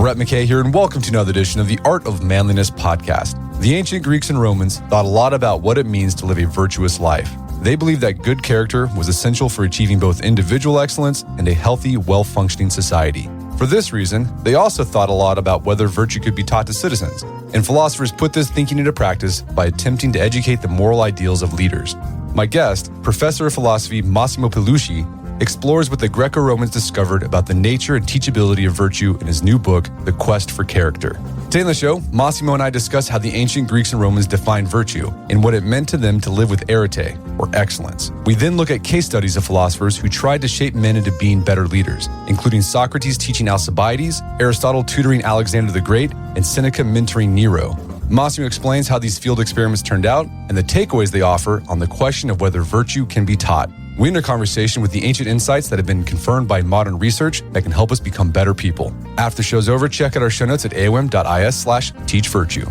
Brett McKay here, and welcome to another edition of the Art of Manliness podcast. The ancient Greeks and Romans thought a lot about what it means to live a virtuous life. They believed that good character was essential for achieving both individual excellence and a healthy, well-functioning society. For this reason, they also thought a lot about whether virtue could be taught to citizens, and philosophers put this thinking into practice by attempting to educate the moral ideals of leaders. My guest, Professor of Philosophy Massimo Pigliucci, explores what the Greco-Romans discovered about the nature and teachability of virtue in his new book, The Quest for Character. Today on the show, Massimo and I discuss how the ancient Greeks and Romans defined virtue and what it meant to them to live with arete, or excellence. We then look at case studies of philosophers who tried to shape men into being better leaders, including Socrates teaching Alcibiades, Aristotle tutoring Alexander the Great, and Seneca mentoring Nero. Massimo explains how these field experiments turned out and the takeaways they offer on the question of whether virtue can be taught. We end our conversation with the ancient insights that have been confirmed by modern research that can help us become better people. After the show's over, check out our show notes at aom.is/teachvirtue.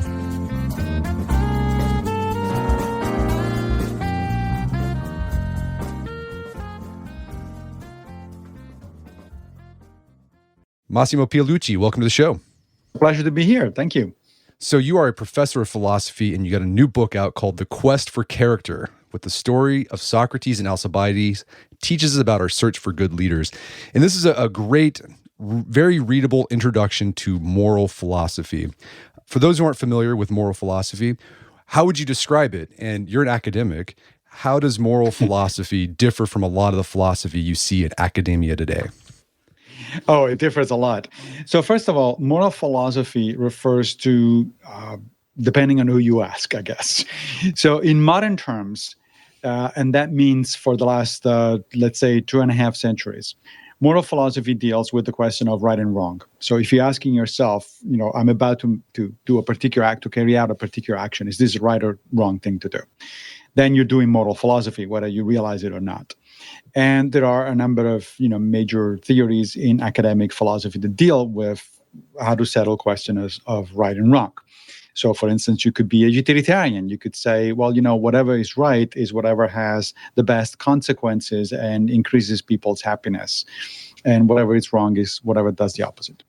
Massimo Pigliucci, welcome to the show. Pleasure to be here. Thank you. So you are a professor of philosophy, and you got a new book out called The Quest for Character, with the story of Socrates and Alcibiades, teaches us about our search for good leaders. And this is a great, very readable introduction to moral philosophy. For those who aren't familiar with moral philosophy, how would you describe it? And you're an academic. How does moral philosophy differ from a lot of the philosophy you see in academia today? Oh, it differs a lot. So first of all, moral philosophy refers to, depending on who you ask, I guess. So in modern terms, and that means for the last, let's say, 2.5 centuries, moral philosophy deals with the question of right and wrong. So if you're asking yourself, I'm about to do a particular act, to carry out a particular action, is this a right or wrong thing to do? Then you're doing moral philosophy, whether you realize it or not. And there are a number of major theories in academic philosophy that deal with how to settle questions of right and wrong. So, for instance, you could be a utilitarian. You could say, well, whatever is right is whatever has the best consequences and increases people's happiness. And whatever is wrong is whatever does the opposite.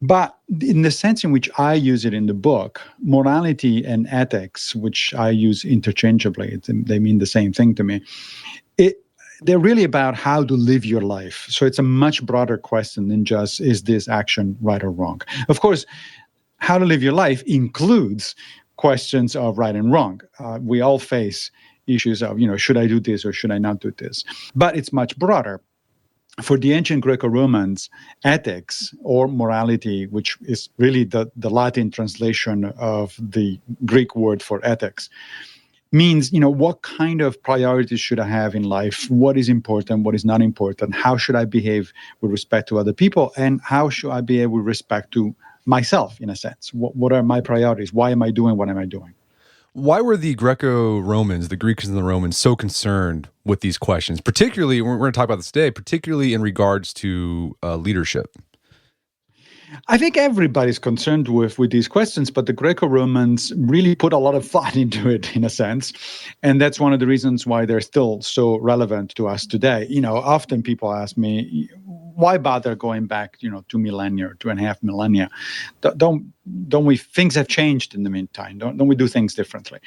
But in the sense in which I use it in the book, morality and ethics, which I use interchangeably, they mean the same thing to me, they're really about how to live your life. So it's a much broader question than just, is this action right or wrong? Of course, how to live your life includes questions of right and wrong. We all face issues of, should I do this or should I not do this? But it's much broader. For the ancient Greco-Romans, ethics or morality, which is really the Latin translation of the Greek word for ethics, means, what kind of priorities should I have in life? What is important? What is not important? How should I behave with respect to other people? And how should I behave with respect to myself, in a sense? What are my priorities? Why am I doing what am I doing? Why were the Greco-Romans, the Greeks and the Romans, so concerned with these questions? Particularly, we're going to talk about this today, particularly in regards to leadership. I think everybody's concerned with these questions, but the Greco-Romans really put a lot of thought into it, in a sense. And that's one of the reasons why they're still so relevant to us today. Often people ask me, why bother going back, 2 millennia or 2.5 millennia? Don't we, things have changed in the meantime. Don't we do things differently?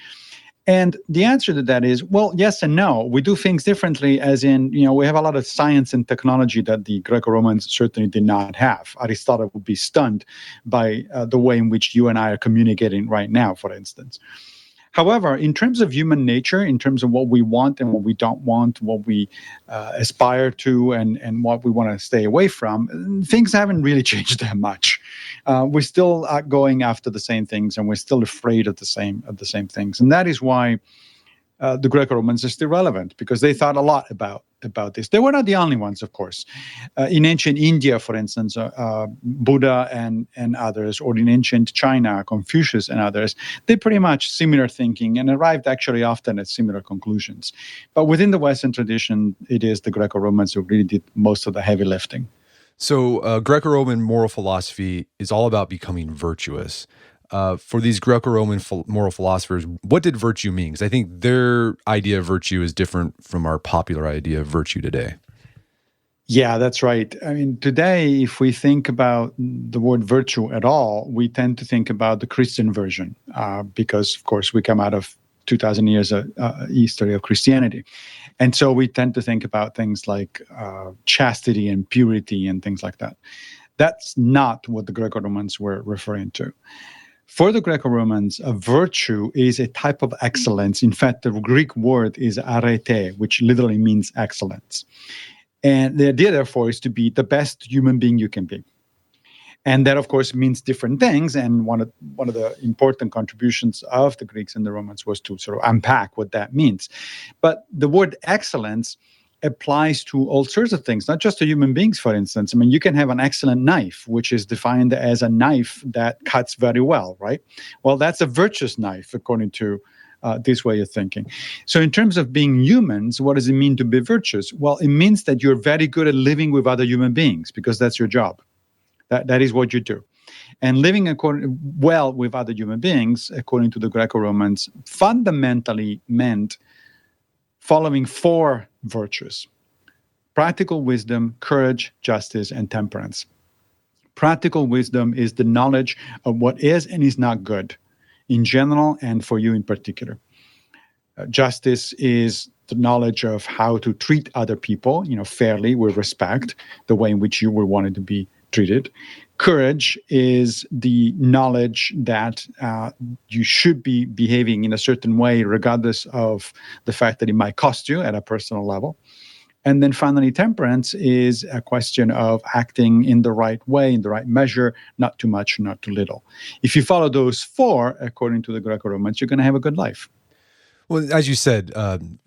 And the answer to that is, well, yes and no. We do things differently, as in, we have a lot of science and technology that the Greco-Romans certainly did not have. Aristotle would be stunned by the way in which you and I are communicating right now, for instance. However, in terms of human nature, in terms of what we want and what we don't want, what we aspire to and what we want to stay away from, things haven't really changed that much. We're still going after the same things, and we're still afraid of the same things. And that is why the Greco-Romans are still relevant, because they thought a lot about this. They were not the only ones, of course. In ancient India, for instance, Buddha and others, or in ancient China, Confucius and others, they pretty much similar thinking and arrived actually often at similar conclusions. But within the Western tradition, it is the Greco-Romans who really did most of the heavy lifting. So Greco-Roman moral philosophy is all about becoming virtuous. For these Greco-Roman moral philosophers, what did virtue mean? Because I think their idea of virtue is different from our popular idea of virtue today. Yeah, that's right. I mean, today, if we think about the word virtue at all, we tend to think about the Christian version, because, of course, we come out of 2,000 years of history of Christianity. And so we tend to think about things like chastity and purity and things like that. That's not what the Greco-Romans were referring to. For the Greco-Romans, a virtue is a type of excellence. In fact, the Greek word is arete, which literally means excellence. And the idea, therefore, is to be the best human being you can be. And that, of course, means different things. And one of the important contributions of the Greeks and the Romans was to sort of unpack what that means. But the word excellence applies to all sorts of things, not just to human beings, for instance. I mean, you can have an excellent knife, which is defined as a knife that cuts very well, right? Well, that's a virtuous knife, according to this way of thinking. So in terms of being humans, what does it mean to be virtuous? Well, it means that you're very good at living with other human beings because that's your job. That is what you do. And living well with other human beings, according to the Greco-Romans, fundamentally meant following four virtues: practical wisdom, courage, justice, and temperance. Practical wisdom is the knowledge of what is and is not good in general and for you in particular. Justice is the knowledge of how to treat other people, fairly, with respect, the way in which you were wanted to be treated. Courage is the knowledge that you should be behaving in a certain way, regardless of the fact that it might cost you at a personal level. And then finally, temperance is a question of acting in the right way, in the right measure, not too much, not too little. If you follow those four, according to the Greco-Romans, you're going to have a good life. Well, as you said,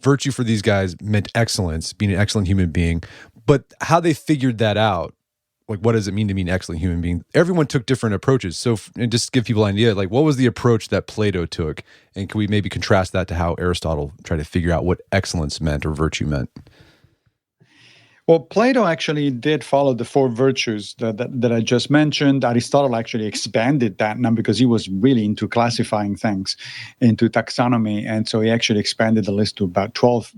virtue for these guys meant excellence, being an excellent human being. But how they figured that out, like what does it mean to be an excellent human being? Everyone took different approaches. So and just to give people an idea, like what was the approach that Plato took? And can we maybe contrast that to how Aristotle tried to figure out what excellence meant or virtue meant? Well, Plato actually did follow the four virtues that I just mentioned. Aristotle actually expanded that now because he was really into classifying things, into taxonomy. And so he actually expanded the list to about 12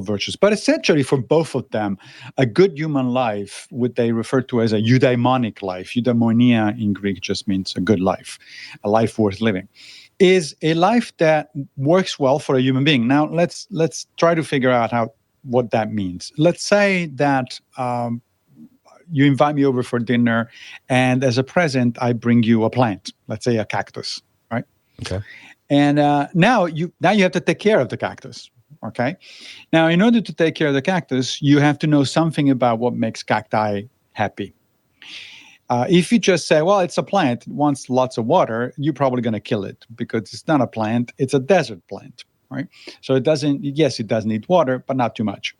virtues. But essentially, for both of them, a good human life, what they refer to as a eudaimonic life, eudaimonia in Greek just means a good life, a life worth living, is a life that works well for a human being. Now, let's try to figure out what that means. Let's say that you invite me over for dinner, and as a present, I bring you a plant, let's say a cactus, right? Okay. And now you have to take care of the cactus, okay? Now, in order to take care of the cactus, you have to know something about what makes cacti happy. If you just say, well, it's a plant, it wants lots of water, you're probably going to kill it because it's not a plant, it's a desert plant. Right? So it does need water, but not too much.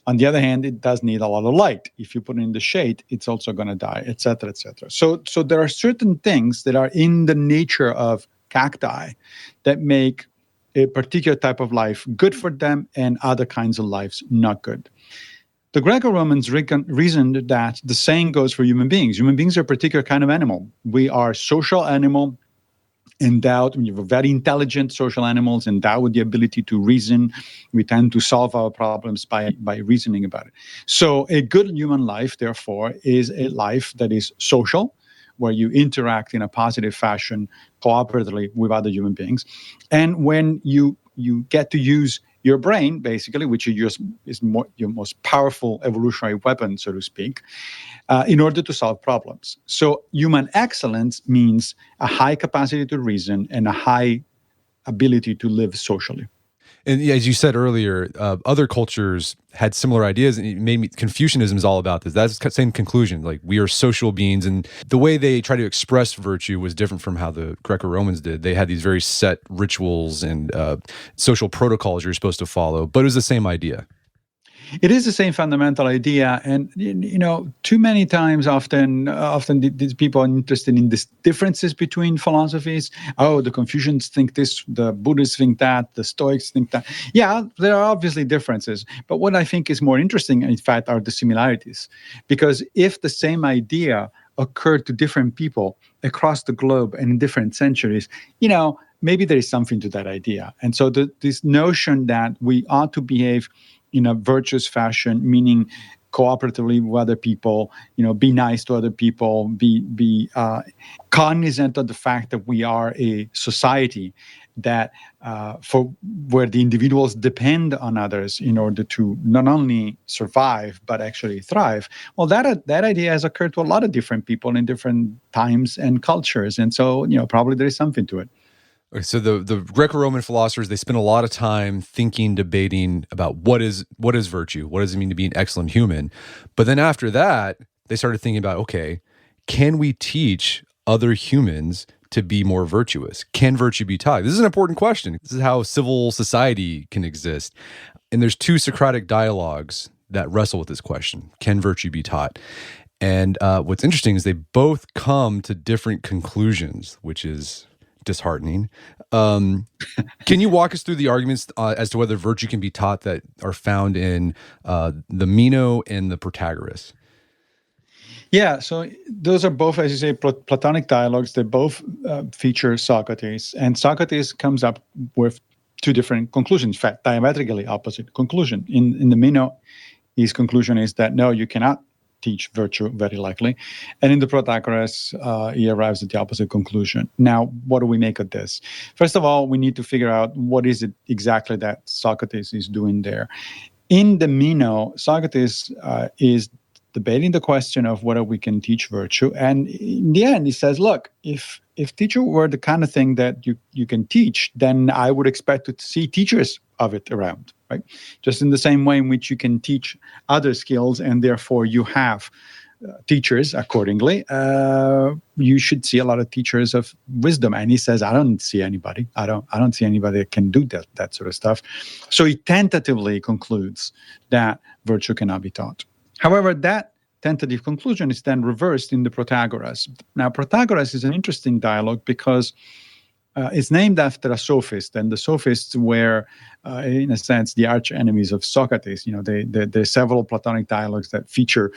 On the other hand, it does need a lot of light. If you put it in the shade, it's also going to die, et cetera, et cetera. So there are certain things that are in the nature of cacti that make a particular type of life good for them and other kinds of lives not good. The Greco-Romans reasoned that the same goes for human beings. Human beings are a particular kind of animal. We are social animal, endowed, we are very intelligent social animals, endowed with the ability to reason. We tend to solve our problems by reasoning about it. So a good human life, therefore, is a life that is social, where you interact in a positive fashion, cooperatively with other human beings. And when you get to use your brain, basically, which is your most powerful evolutionary weapon, so to speak, in order to solve problems. So human excellence means a high capacity to reason and a high ability to live socially. And as you said earlier, other cultures had similar ideas, and it made me, Confucianism is all about this. That's the same conclusion. Like, we are social beings, and the way they try to express virtue was different from how the Greco-Romans did. They had these very set rituals and social protocols you're supposed to follow, but it was the same idea. It is the same fundamental idea, and too many times, often these people are interested in these differences between philosophies. Oh, the Confucians think this, the Buddhists think that, the Stoics think that. Yeah, there are obviously differences, but what I think is more interesting, in fact, are the similarities, because if the same idea occurred to different people across the globe and in different centuries, maybe there is something to that idea. And so this notion that we ought to behave in a virtuous fashion, meaning cooperatively with other people, be nice to other people, be cognizant of the fact that we are a society that for where the individuals depend on others in order to not only survive but actually thrive. Well, that idea has occurred to a lot of different people in different times and cultures, and so probably there is something to it. Okay, so the Greco-Roman philosophers, they spend a lot of time thinking, debating about what is virtue, what does it mean to be an excellent human. But then after that, they started thinking about, okay, can we teach other humans to be more virtuous? Can virtue be taught? This is an important question. This is how civil society can exist. And there's two Socratic dialogues that wrestle with this question. Can virtue be taught? And what's interesting is they both come to different conclusions, which is disheartening. Can you walk us through the arguments as to whether virtue can be taught that are found in the Meno and the Protagoras? Yeah, so those are both, as you say, Platonic dialogues. They both feature Socrates, and Socrates comes up with two different conclusions, in fact, diametrically opposite conclusion. In the Meno, his conclusion is that no, you cannot teach virtue, very likely. And in the Protagoras, he arrives at the opposite conclusion. Now, what do we make of this? First of all, we need to figure out what is it exactly that Socrates is doing there. In the Meno, Socrates is debating the question of whether we can teach virtue. And in the end, he says, look, if teacher were the kind of thing that you can teach, then I would expect to see teachers of it around, right? Just in the same way in which you can teach other skills and therefore you have teachers accordingly, you should see a lot of teachers of wisdom. And he says, I don't see anybody. I don't see anybody that can do that sort of stuff. So he tentatively concludes that virtue cannot be taught. However, that tentative conclusion is then reversed in the Protagoras. Now, Protagoras is an interesting dialogue because it's named after a sophist, and the sophists were, in a sense, the arch enemies of Socrates. There's several Platonic dialogues that feature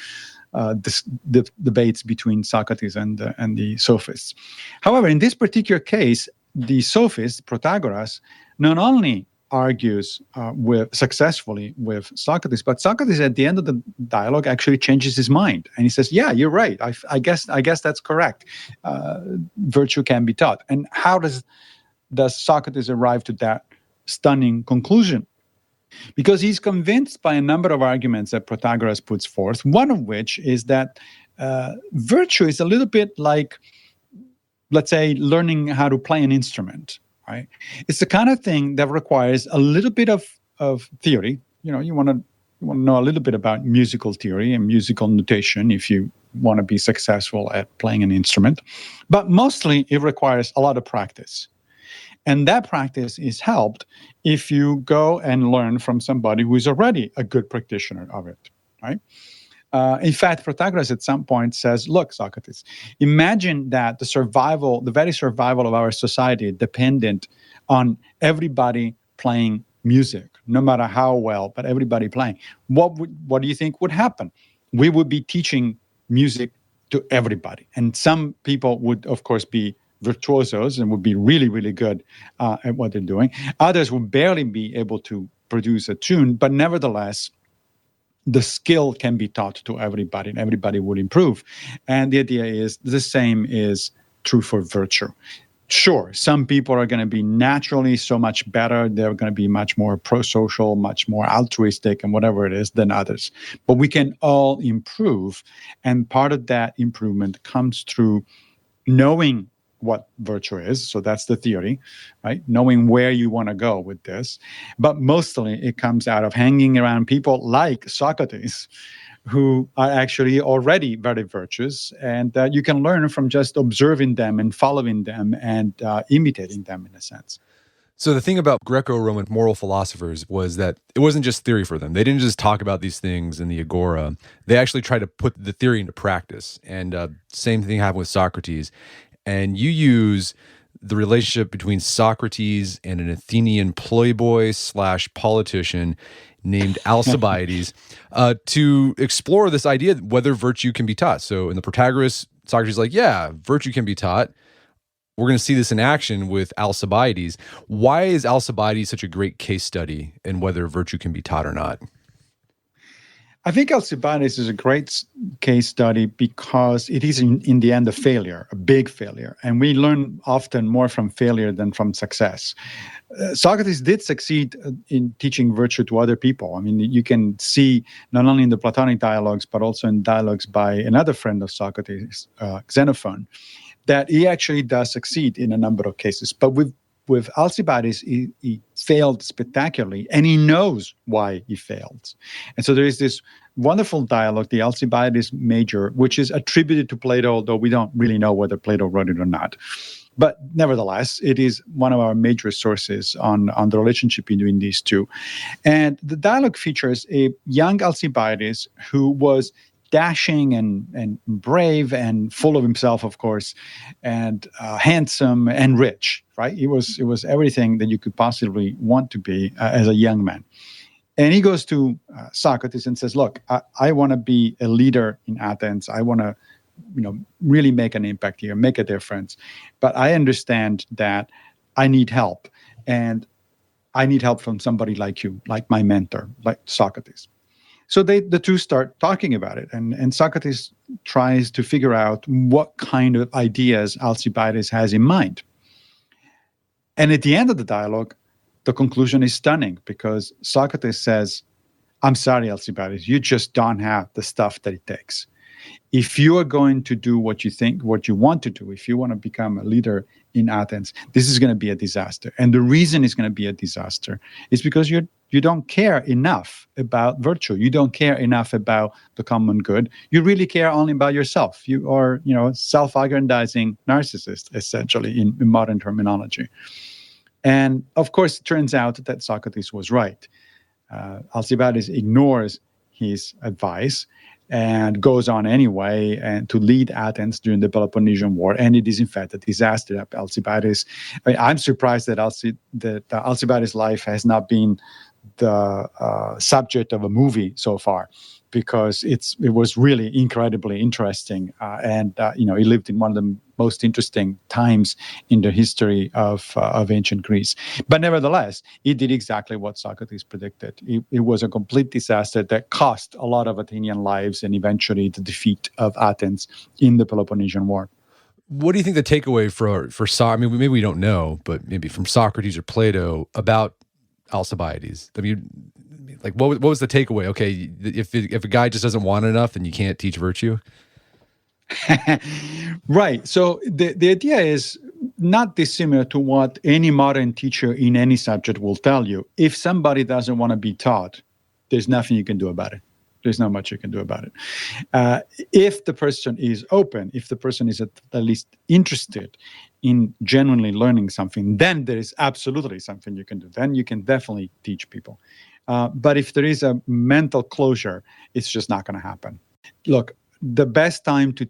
the debates between Socrates and the sophists. However, in this particular case, the sophist Protagoras not only argues successfully with Socrates, but Socrates at the end of the dialogue actually changes his mind, and he says, "Yeah, you're right. I guess that's correct. Virtue can be taught." And how does Socrates arrive to that stunning conclusion? Because he's convinced by a number of arguments that Protagoras puts forth. One of which is that virtue is a little bit like, let's say, learning how to play an instrument. Right? It's the kind of thing that requires a little bit of theory. You want to know a little bit about musical theory and musical notation if you want to be successful at playing an instrument. But mostly it requires a lot of practice. And that practice is helped if you go and learn from somebody who is already a good practitioner of it, right? In fact, Protagoras at some point says, look, Socrates, imagine that the very survival of our society dependent on everybody playing music, no matter how well, but everybody playing. What do you think would happen? We would be teaching music to everybody. And some people would, of course, be virtuosos and would be really, really good at what they're doing. Others would barely be able to produce a tune, but nevertheless, the skill can be taught to everybody and everybody would improve. And the idea is the same is true for virtue. Sure, some people are going to be naturally so much better. They're going to be much more pro-social, much more altruistic and whatever it is than others. But we can all improve. And part of that improvement comes through knowing what virtue is. So that's the theory, right? Knowing where you want to go with this. But mostly it comes out of hanging around people like Socrates, who are actually already very virtuous. And you can learn from just observing them and following them and imitating them in a sense. So the thing about Greco-Roman moral philosophers was that it wasn't just theory for them. They didn't just talk about these things in the agora. They actually tried to put the theory into practice. And same thing happened with Socrates. And you use the relationship between Socrates and an Athenian playboy/politician named Alcibiades to explore this idea of whether virtue can be taught. So in the Protagoras, Socrates is like, yeah, virtue can be taught. We're going to see this in action with Alcibiades. Why is Alcibiades such a great case study in whether virtue can be taught or not? I think Alcibiades is a great case study because it is, in the end, a failure, a big failure. And we learn often more from failure than from success. Socrates did succeed in teaching virtue to other people. I mean, you can see not only in the Platonic dialogues, but also in dialogues by another friend of Socrates, Xenophon, that he actually does succeed in a number of cases. But with Alcibiades, he failed spectacularly, and he knows why he failed. And so there is this wonderful dialogue, the Alcibiades Major, which is attributed to Plato, although we don't really know whether Plato wrote it or not. But nevertheless, it is one of our major sources on the relationship between these two. And the dialogue features a young Alcibiades who was dashing and brave and full of himself, of course, and handsome and rich, right? It was everything that you could possibly want to be as a young man. And he goes to Socrates and says, look, I want to be a leader in Athens. I want to really make an impact here, make a difference. But I understand that I need help. And I need help from somebody like you, like my mentor, like Socrates. So the two start talking about it. And Socrates tries to figure out what kind of ideas Alcibiades has in mind. And at the end of the dialogue, the conclusion is stunning because Socrates says, I'm sorry, Alcibiades, you just don't have the stuff that it takes. If you are going to do what you want to do, if you want to become a leader in Athens, this is going to be a disaster. And the reason it's going to be a disaster is because you don't care enough about virtue. You don't care enough about the common good. You really care only about yourself. You are, self-aggrandizing narcissist, essentially, in modern terminology. And of course, it turns out that Socrates was right. Alcibiades ignores his advice and goes on anyway and to lead Athens during the Peloponnesian War. And it is, in fact, a disaster. Alcibiades, I'm surprised that Alcibiades' life has not been the subject of a movie so far, because it was really incredibly interesting. And he lived in one of the most interesting times in the history of ancient Greece. But nevertheless, he did exactly what Socrates predicted. It was a complete disaster that cost a lot of Athenian lives and eventually the defeat of Athens in the Peloponnesian War. What do you think the takeaway I mean, maybe we don't know, but maybe from Socrates or Plato about Alcibiades? I mean, like, what was the takeaway? Okay, if a guy just doesn't want enough, then you can't teach virtue. Right. So the idea is not dissimilar to what any modern teacher in any subject will tell you. If somebody doesn't want to be taught, there's nothing you can do about it. There's not much you can do about it. If the person is open, if the person is at least interested in genuinely learning something, then there is absolutely something you can do. Then you can definitely teach people. But if there is a mental closure, it's just not going to happen. Look, the best time to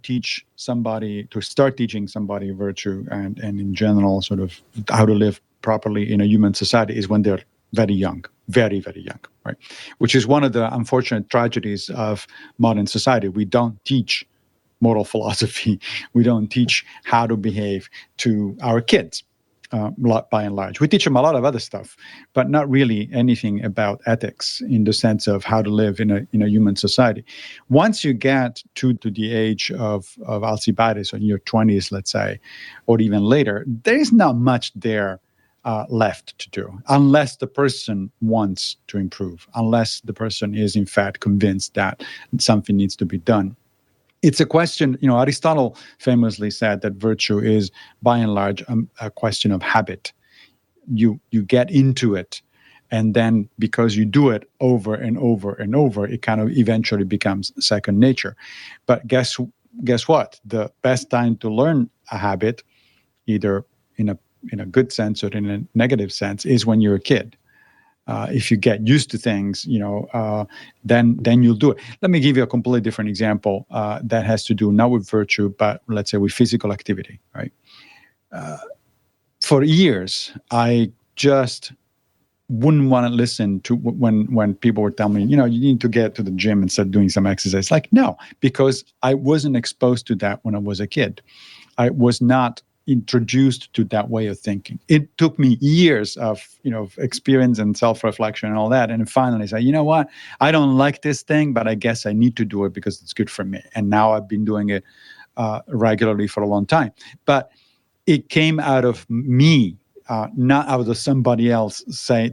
start teaching somebody virtue and in general sort of how to live properly in a human society is when they're very young, very, very young, right? Which is one of the unfortunate tragedies of modern society. We don't teach moral philosophy. We don't teach how to behave to our kids. By and large, we teach them a lot of other stuff, but not really anything about ethics in the sense of how to live in a human society. Once you get to the age of Alcibiades, or in your 20s, let's say, or even later, there is not much there left to do, unless the person wants to improve, unless the person is in fact convinced that something needs to be done. It's a question, Aristotle famously said that virtue is, by and large, a question of habit. You get into it, and then because you do it over and over and over, it kind of eventually becomes second nature. But guess what? The best time to learn a habit, either in a good sense or in a negative sense, is when you're a kid. If you get used to things, then you'll do it. Let me give you a completely different example that has to do not with virtue, but let's say with physical activity, right? For years, I just wouldn't want to listen to when people would tell me, you need to get to the gym and start doing some exercise. Like, no, because I wasn't exposed to that when I was a kid. I was not introduced to that way of thinking. It took me years of experience and self-reflection and all that, and finally say, you know what, I don't like this thing, but I guess I need to do it because it's good for me. And now I've been doing it regularly for a long time. But it came out of me, not out of somebody else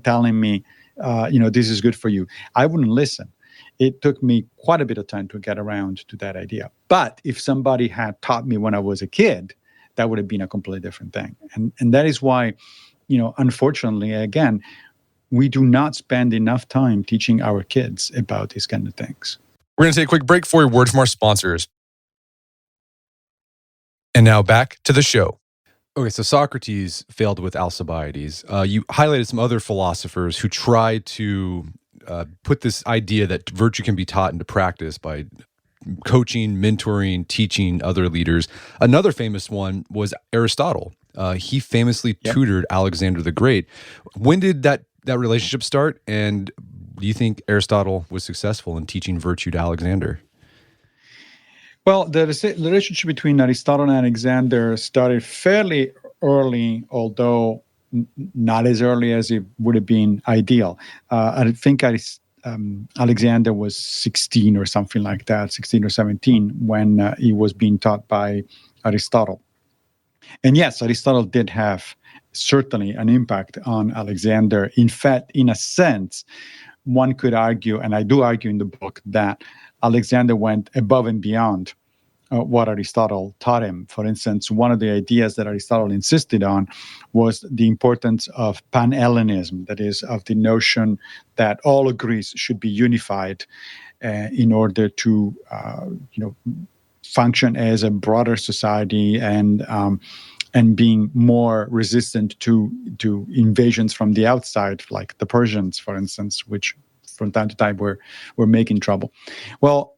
telling me, this is good for you. I wouldn't listen. It took me quite a bit of time to get around to that idea. But if somebody had taught me when I was a kid, that would have been a completely different thing. And that is why, unfortunately, again, we do not spend enough time teaching our kids about these kind of things. We're going to take a quick break for a word from our sponsors. And now back to the show. Okay, so Socrates failed with Alcibiades. You highlighted some other philosophers who tried to put this idea that virtue can be taught into practice by coaching, mentoring, teaching other leaders. Another famous one was Aristotle. He famously tutored Alexander the Great. When did that relationship start? And do you think Aristotle was successful in teaching virtue to Alexander? Well, the relationship between Aristotle and Alexander started fairly early, although not as early as it would have been ideal. I think Alexander was 16 or something like that, 16 or 17, when he was being taught by Aristotle. And yes, Aristotle did have certainly an impact on Alexander. In fact, in a sense, one could argue, and I do argue in the book, that Alexander went above and beyond what Aristotle taught him. For instance, one of the ideas that Aristotle insisted on was the importance of Pan-Hellenism, that is, of the notion that all of Greece should be unified in order to, function as a broader society and being more resistant to invasions from the outside, like the Persians, for instance, which from time to time were making trouble. Well,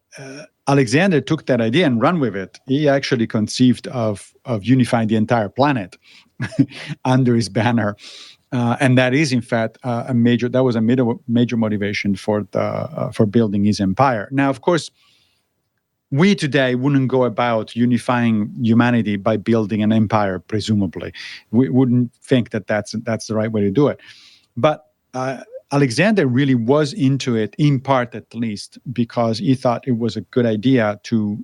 Alexander took that idea and ran with it. He actually conceived of unifying the entire planet under his banner, and that is, in fact, a major motivation for building his empire. Now, of course, we today wouldn't go about unifying humanity by building an empire. Presumably, we wouldn't think that that's the right way to do it. But Alexander really was into it, in part at least, because he thought it was a good idea to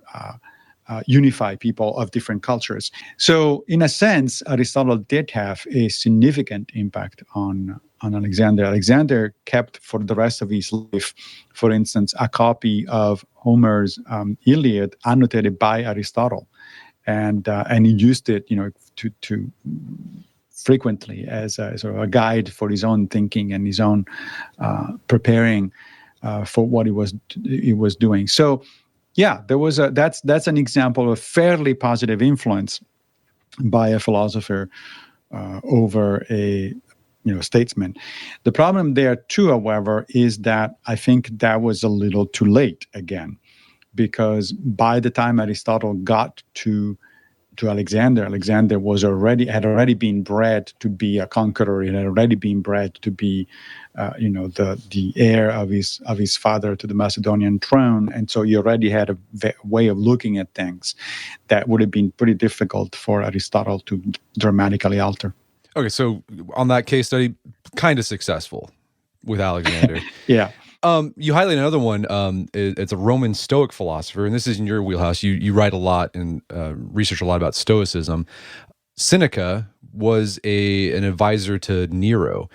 unify people of different cultures. So, in a sense, Aristotle did have a significant impact on Alexander. Alexander kept for the rest of his life, for instance, a copy of Homer's Iliad annotated by Aristotle, and he used it, to frequently as a sort of a guide for his own thinking and his own preparing for what he was doing. So, yeah, there was that's an example of fairly positive influence by a philosopher over a statesman. The problem there too, however, is that I think that was a little too late again, because by the time Aristotle got to Alexander, Alexander had already been bred to be a conqueror. He had already been bred to be, the heir of his father to the Macedonian throne, and so he already had a way of looking at things that would have been pretty difficult for Aristotle to dramatically alter. Okay, so on that case study, kind of successful with Alexander. Yeah. You highlight another one. It's a Roman Stoic philosopher, and this is in your wheelhouse. You write a lot and research a lot about Stoicism. Seneca was an advisor to Nero.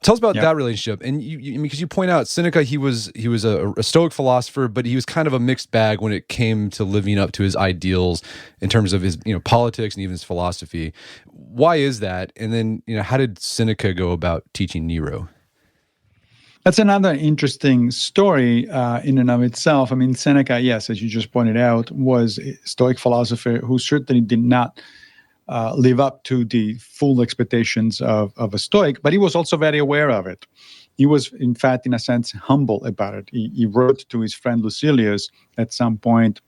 Tell us about that relationship. And because you point out Seneca, he was a Stoic philosopher, but he was kind of a mixed bag when it came to living up to his ideals in terms of his politics and even his philosophy. Why is that? And then how did Seneca go about teaching Nero? That's another interesting story in and of itself. I mean, Seneca, yes, as you just pointed out, was a Stoic philosopher who certainly did not live up to the full expectations of a Stoic, but he was also very aware of it. He was, in fact, in a sense, humble about it. He wrote to his friend Lucilius at some point,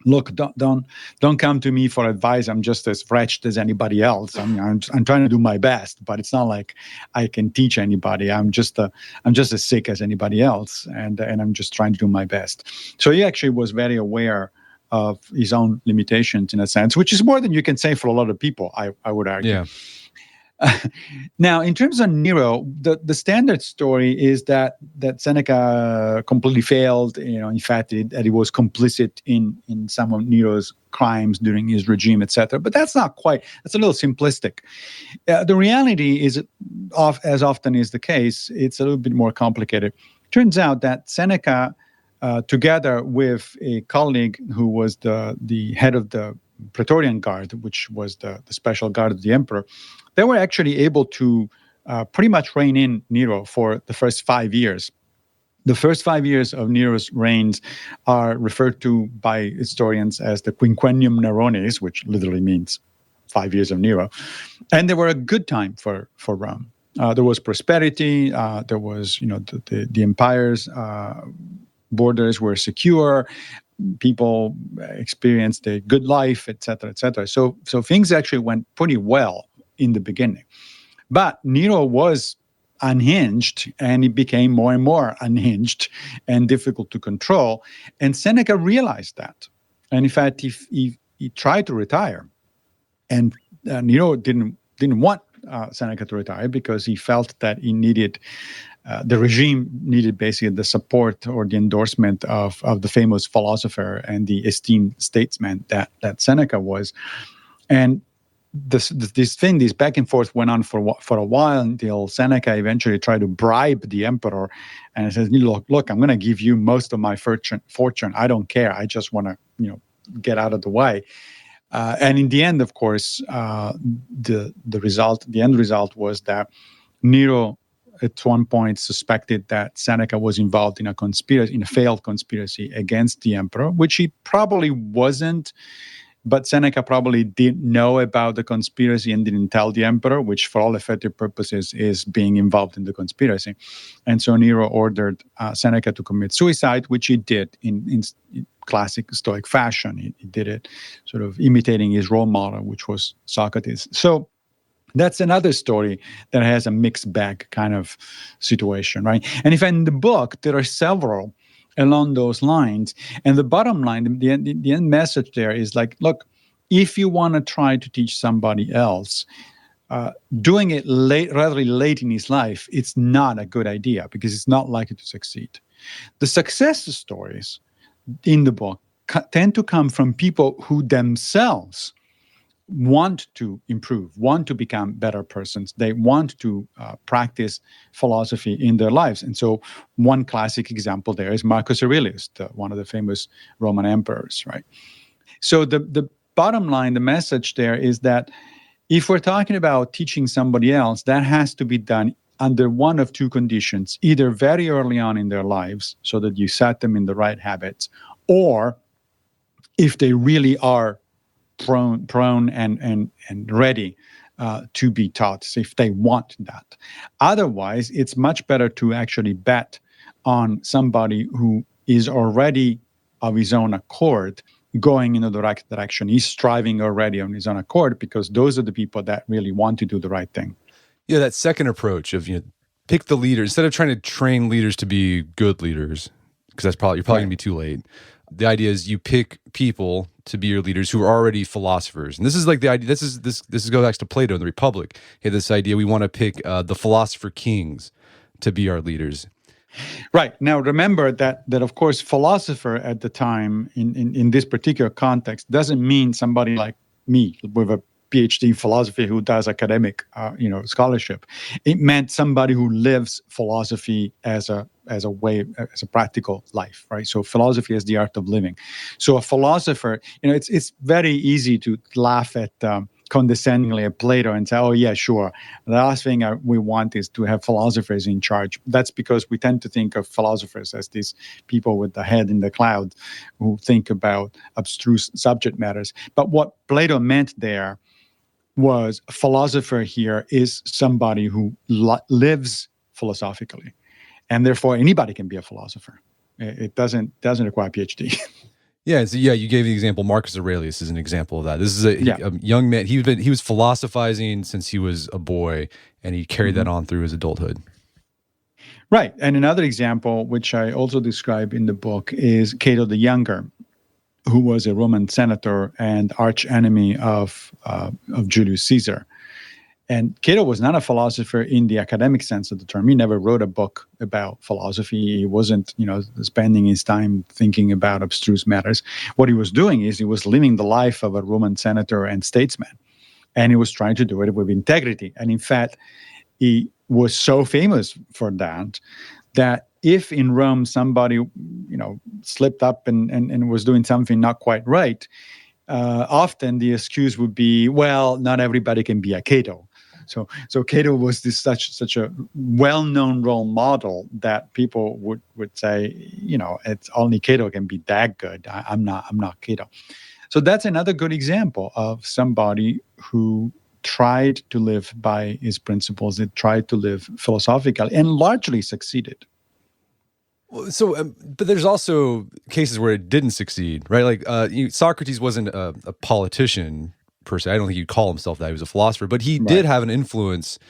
"Look, don't come to me for advice. I'm just as wretched as anybody else. I'm trying to do my best, but it's not like I can teach anybody. I'm just as sick as anybody else, and I'm just trying to do my best." So he actually was very aware of his own limitations in a sense, which is more than you can say for a lot of people, I would argue. Yeah. Now, in terms of Nero, the standard story is that Seneca completely failed. In fact, that he was complicit in some of Nero's crimes during his regime, etc. But that's not quite. That's a little simplistic. The reality is, as often is the case, it's a little bit more complicated. Turns out that Seneca, together with a colleague who was the head of the Praetorian Guard, which was the special guard of the emperor, they were actually able to pretty much rein in Nero for the first 5 years. The first 5 years of Nero's reigns are referred to by historians as the Quinquennium Neronis, which literally means 5 years of Nero. And they were a good time for Rome. There was prosperity. There was, the empire's borders were secure. People experienced a good life, et cetera, et cetera. So things actually went pretty well in the beginning. But Nero was unhinged, and he became more and more unhinged and difficult to control. And Seneca realized that. And in fact, he tried to retire. And Nero didn't want Seneca to retire because he felt that he needed the regime needed basically the support or the endorsement of the famous philosopher and the esteemed statesman that Seneca was. And this back and forth went on for a while until Seneca eventually tried to bribe the emperor, and he says, "Look, I'm going to give you most of my fortune. I don't care. I just want to, get out of the way." And in the end, of course, the end result was that Nero, at one point, suspected that Seneca was involved in a failed conspiracy against the emperor, which he probably wasn't. But Seneca probably didn't know about the conspiracy and didn't tell the emperor, which for all effective purposes is being involved in the conspiracy. And so Nero ordered Seneca to commit suicide, which he did in classic Stoic fashion. He did it sort of imitating his role model, which was Socrates. So that's another story that has a mixed bag kind of situation, right? And if in the book, there are several along those lines. And the bottom line, the end message there is like, look, if you want to try to teach somebody else, doing it rather late in his life, it's not a good idea because it's not likely to succeed. The success stories in the book tend to come from people who themselves want to improve, want to become better persons. They want to practice philosophy in their lives. And so one classic example there is Marcus Aurelius, one of the famous Roman emperors, right? So the bottom line, the message there is that if we're talking about teaching somebody else, that has to be done under one of two conditions, either very early on in their lives so that you set them in the right habits, or if they really are prone and ready to be taught, so if they want that. Otherwise, it's much better to actually bet on somebody who is already of his own accord going in the right direction. He's striving already on his own accord because those are the people that really want to do the right thing. Yeah, that second approach of pick the leader instead of trying to train leaders to be good leaders, because you're probably going to be too late. The idea is you pick people to be your leaders who are already philosophers, and this is like the idea. This goes back to Plato in the Republic. He had this idea: we want to pick the philosopher kings to be our leaders. Right. Now, remember that of course, philosopher at the time in this particular context doesn't mean somebody like me with a PhD in philosophy who does academic, scholarship. It meant somebody who lives philosophy as a practical life, right? So philosophy is the art of living. So a philosopher, it's very easy to laugh at condescendingly at Plato and say, oh yeah, sure. The last thing we want is to have philosophers in charge. That's because we tend to think of philosophers as these people with the head in the cloud who think about abstruse subject matters. But what Plato meant there was a philosopher here is somebody who lives philosophically, and therefore anybody can be a philosopher. It doesn't require a PhD. Yeah, so you gave the example. Marcus Aurelius is an example of that. This is a young man. He was philosophizing since he was a boy, and he carried that on through his adulthood. Right, and another example, which I also describe in the book, is Cato the Younger. who was a Roman senator and arch enemy of Julius Caesar. And Cato was not a philosopher in the academic sense of the term. He never wrote a book about philosophy. He wasn't, spending his time thinking about abstruse matters. What he was doing is he was living the life of a Roman senator and statesman, and he was trying to do it with integrity. And in fact, he was so famous for that if in Rome somebody, slipped up and was doing something not quite right, often the excuse would be, well, not everybody can be a Cato. So Cato was such a well-known role model that people would say, it's only Cato can be that good. I'm not Cato. So that's another good example of somebody who tried to live by his principles, that tried to live philosophically and largely succeeded. So, but there's also cases where it didn't succeed, right? Like Socrates wasn't a politician per se. I don't think he'd call himself that. He was a philosopher, but he did have an influence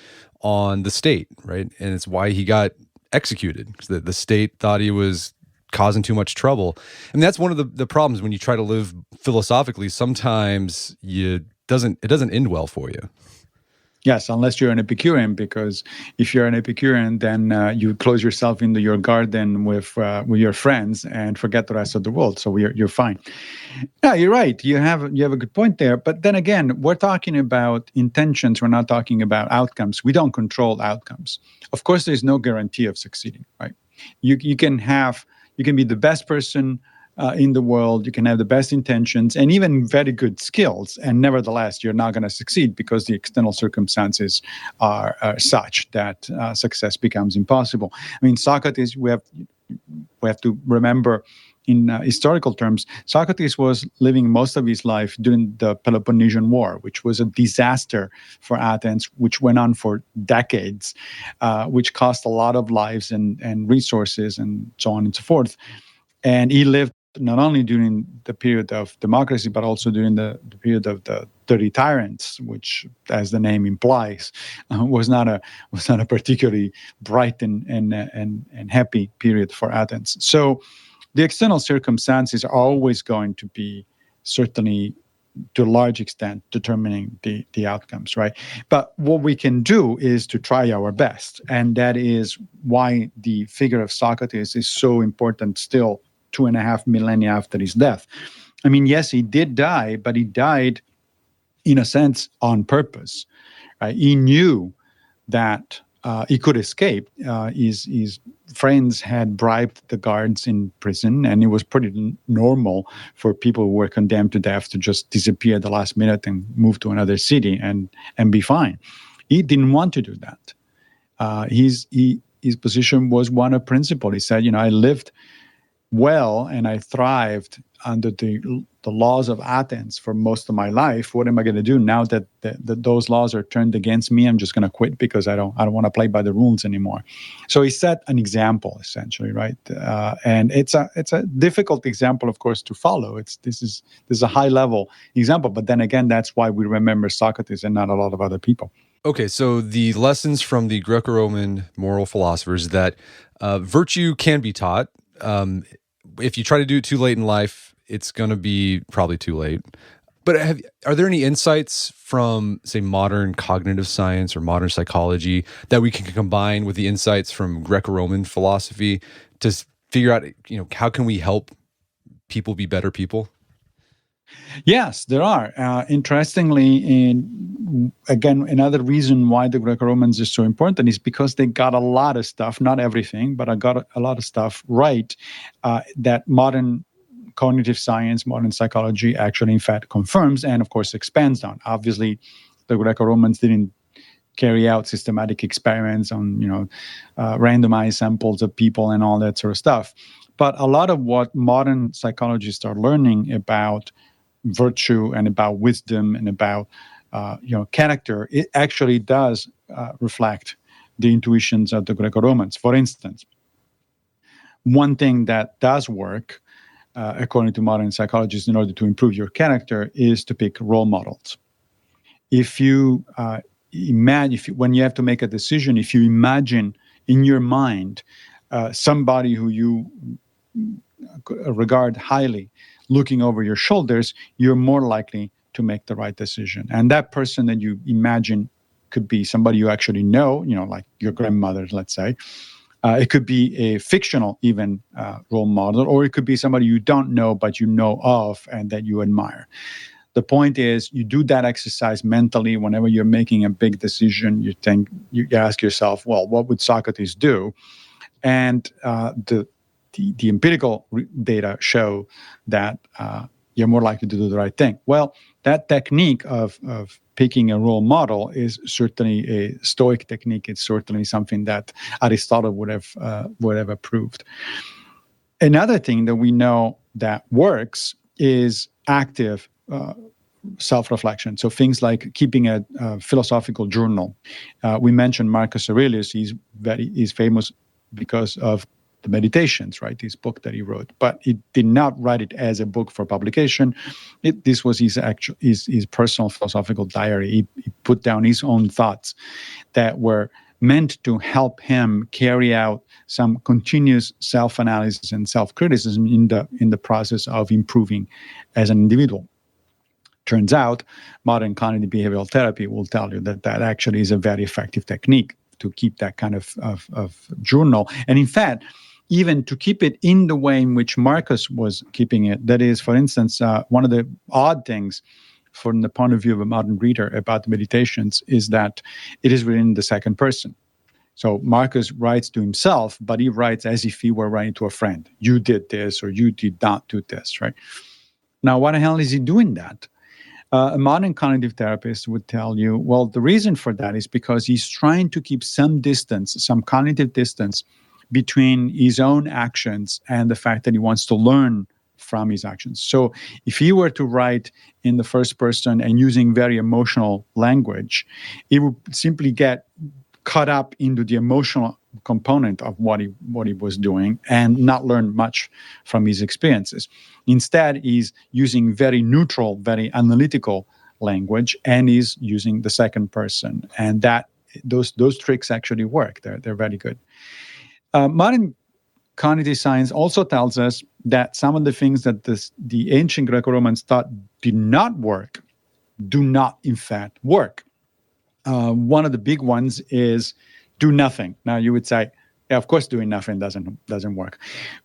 on the state, right? And it's why he got executed, because the state thought he was causing too much trouble. And that's one of the problems when you try to live philosophically. Sometimes it doesn't end well for you. Yes, unless you're an Epicurean, because if you're an Epicurean, then you close yourself into your garden with your friends and forget the rest of the world. So you're fine. Yeah, you're right. You have a good point there. But then again, we're talking about intentions. We're not talking about outcomes. We don't control outcomes. Of course, there's no guarantee of succeeding, right? You can be the best person in the world, you can have the best intentions and even very good skills, and nevertheless, you're not going to succeed because the external circumstances are such that success becomes impossible. I mean, Socrates, we have to remember in historical terms, Socrates was living most of his life during the Peloponnesian War, which was a disaster for Athens, which went on for decades, which cost a lot of lives and resources and so on and so forth. And he lived not only during the period of democracy, but also during the period of the 30 tyrants, which, as the name implies, was not a particularly bright and happy period for Athens. So the external circumstances are always going to be, certainly to a large extent, determining the outcomes, right? But what we can do is to try our best. And that is why the figure of Socrates is so important still 2.5 millennia after his death. I mean, yes, he did die, but he died, in a sense, on purpose. Right? He knew that he could escape. His friends had bribed the guards in prison, and it was pretty normal for people who were condemned to death to just disappear at the last minute and move to another city and be fine. He didn't want to do that. His position was one of principle. He said, I lived well and I thrived under the laws of Athens for most of my life. What am I going to do now that those laws are turned against me? I'm just going to quit because I don't want to play by the rules anymore. So he set an example, essentially, right? And it's a difficult example, of course, to follow. This is a high level example, but then again, that's why we remember Socrates and not a lot of other people. Okay, so the lessons from the Greco-Roman moral philosophers that virtue can be taught. If you try to do it too late in life, it's going to be probably too late. But are there any insights from, say, modern cognitive science or modern psychology that we can combine with the insights from Greco-Roman philosophy to figure out, how can we help people be better people? Yes, there are. Interestingly, again, another reason why the Greco-Romans is so important is because they got a lot of stuff, not everything, but I got a lot of stuff right that modern cognitive science, modern psychology actually, in fact, confirms and, of course, expands on. Obviously, the Greco-Romans didn't carry out systematic experiments on, randomized samples of people and all that sort of stuff. But a lot of what modern psychologists are learning about virtue and about wisdom and about character, it actually does reflect the intuitions of the Greco-Romans. For instance, one thing that does work, according to modern psychologists, in order to improve your character, is to pick role models. If you when you have to make a decision, if you imagine in your mind somebody who you regard highly, looking over your shoulders, you're more likely to make the right decision. And that person that you imagine could be somebody you actually know, like your grandmother, let's say. It could be a fictional even role model, or it could be somebody you don't know but you know of and that you admire. The point is, you do that exercise mentally whenever you're making a big decision. You ask yourself, well, what would Socrates do? And the empirical data show that you're more likely to do the right thing. Well, that technique of picking a role model is certainly a Stoic technique. It's certainly something that Aristotle would have approved. Another thing that we know that works is active self-reflection. So things like keeping a philosophical journal. We mentioned Marcus Aurelius. He's famous because of the Meditations, right? His book that he wrote, but he did not write it as a book for publication. This was his personal philosophical diary. He put down his own thoughts that were meant to help him carry out some continuous self-analysis and self-criticism in the process of improving as an individual. Turns out, modern cognitive behavioral therapy will tell you that actually is a very effective technique to keep that kind of journal. And in fact, even to keep it in the way in which Marcus was keeping it. That is, for instance, one of the odd things from the point of view of a modern reader about the Meditations is that it is written in the second person. So Marcus writes to himself, but he writes as if he were writing to a friend. You did this, or you did not do this, right? Now, why the hell is he doing that? A modern cognitive therapist would tell you, well, the reason for that is because he's trying to keep some distance, some cognitive distance between his own actions and the fact that he wants to learn from his actions. So if he were to write in the first person and using very emotional language, he would simply get caught up into the emotional component of what he was doing and not learn much from his experiences. Instead, he's using very neutral, very analytical language, and he's using the second person. And those tricks actually work. They're very good. Modern cognitive science also tells us that some of the things that the ancient Greco-Romans thought did not work do not, in fact, work. One of the big ones is do nothing. Now, you would say, yeah, of course, doing nothing doesn't work.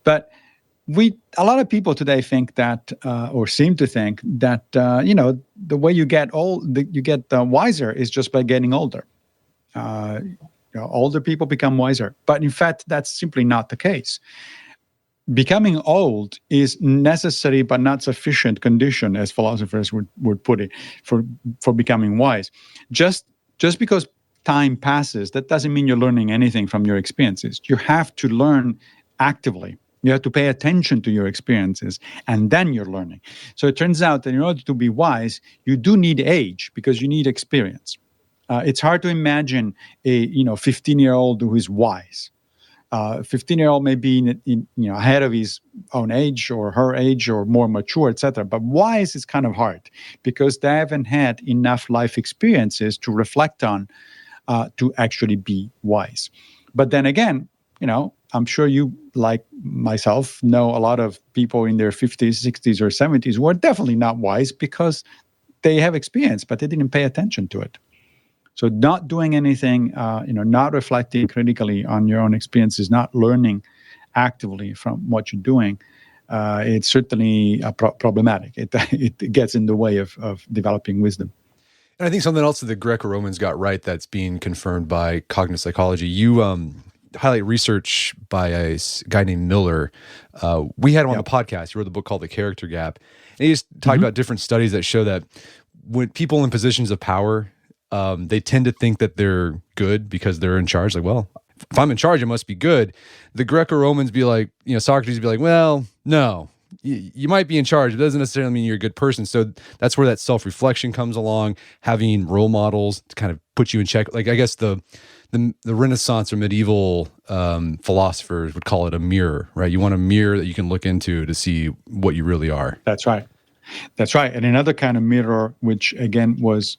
But a lot of people today think that, or seem to think that, the way you get wiser is just by getting older. Older people become wiser. But in fact, that's simply not the case. Becoming old is necessary but not sufficient condition, as philosophers would put it, for becoming wise. Just because time passes, that doesn't mean you're learning anything from your experiences. You have to learn actively. You have to pay attention to your experiences, and then you're learning. So it turns out that in order to be wise, you do need age because you need experience. It's hard to imagine a 15-year-old who is wise. 15-year-old may be ahead of his own age or her age or more mature, etc. But wise is kind of hard because they haven't had enough life experiences to reflect on to actually be wise. But then again, I'm sure you, like myself, know a lot of people in their 50s, 60s, or 70s who are definitely not wise because they have experience, but they didn't pay attention to it. So not doing anything, not reflecting critically on your own experiences, not learning actively from what you're doing, it's certainly problematic. It gets in the way of developing wisdom. And I think something else that the Greco-Romans got right that's being confirmed by cognitive psychology, you highlight research by a guy named Miller. We had him on the podcast. He wrote a book called The Character Gap. And he just talked about different studies that show that when people in positions of power, they tend to think that they're good because they're in charge. Like, well, if I'm in charge, it must be good. The Greco-Romans be like, Socrates be like, well, no, you might be in charge. It doesn't necessarily mean you're a good person. So that's where that self-reflection comes along, having role models to kind of put you in check. Like, I guess the Renaissance or medieval philosophers would call it a mirror, right? You want a mirror that you can look into to see what you really are. That's right. And another kind of mirror, which again was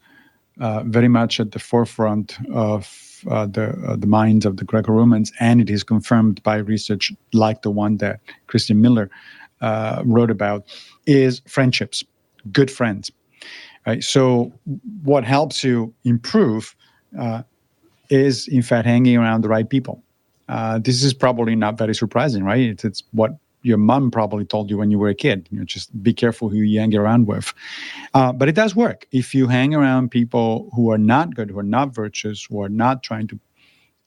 very much at the forefront of the minds of the Greco-Romans, and it is confirmed by research like the one that Christian Miller wrote about, is friendships, good friends. Right? So what helps you improve is, in fact, hanging around the right people. This is probably not very surprising, right? It's what your mom probably told you when you were a kid. Just be careful who you hang around with. But it does work. If you hang around people who are not good, who are not virtuous, who are not trying to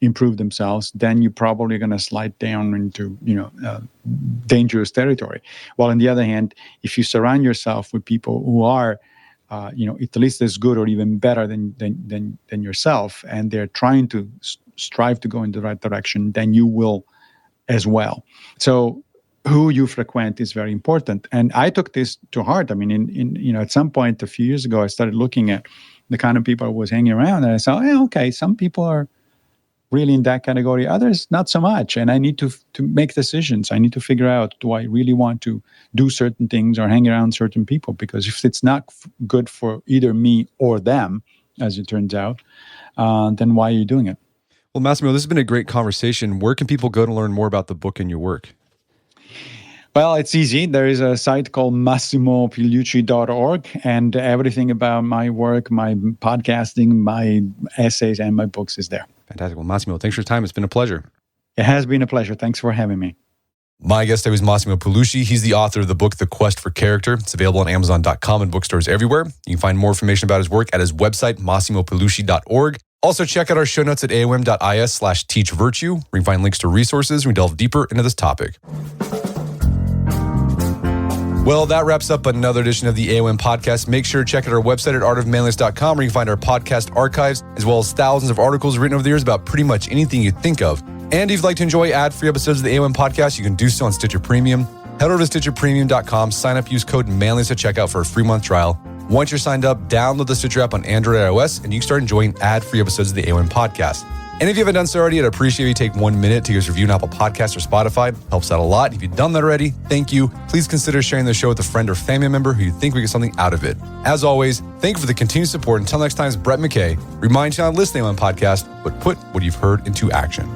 improve themselves, then you're probably going to slide down into dangerous territory. While on the other hand, if you surround yourself with people who are at least as good or even better than yourself, and they're trying to strive to go in the right direction, then you will as well. So who you frequent is very important. And I took this to heart. I mean, at some point a few years ago, I started looking at the kind of people I was hanging around, and I saw, okay, some people are really in that category, others not so much. And I need to make decisions. I need to figure out, do I really want to do certain things or hang around certain people? Because if it's not good for either me or them, as it turns out, then why are you doing it? Well, Massimo, this has been a great conversation. Where can people go to learn more about the book and your work? Well, it's easy. There is a site called MassimoPigliucci.org, and everything about my work, my podcasting, my essays, and my books is there. Fantastic. Well, Massimo, thanks for your time. It's been a pleasure. It has been a pleasure. Thanks for having me. My guest today was Massimo Pigliucci. He's the author of the book, The Quest for Character. It's available on Amazon.com and bookstores everywhere. You can find more information about his work at his website, MassimoPigliucci.org. Also, check out our show notes at aom.is/teachvirtue, where you can find links to resources and we delve deeper into this topic. Well, that wraps up another edition of the AOM podcast. Make sure to check out our website at artofmanliness.com, where you can find our podcast archives, as well as thousands of articles written over the years about pretty much anything you think of. And if you'd like to enjoy ad-free episodes of the AOM podcast, you can do so on Stitcher Premium. Head over to StitcherPremium.com, sign up, use code Manliness at checkout for a free month trial. Once you're signed up, download the Stitcher app on Android or iOS, and you can start enjoying ad-free episodes of the AOM podcast. And if you haven't done so already, I'd appreciate if you take 1 minute to give us a review on Apple Podcasts or Spotify. Helps out a lot. If you've done that already, thank you. Please consider sharing the show with a friend or family member who you think will get something out of it. As always, thank you for the continued support. Until next time, it's Brett McKay. Remind you not to listen to the AOM podcast, but put what you've heard into action.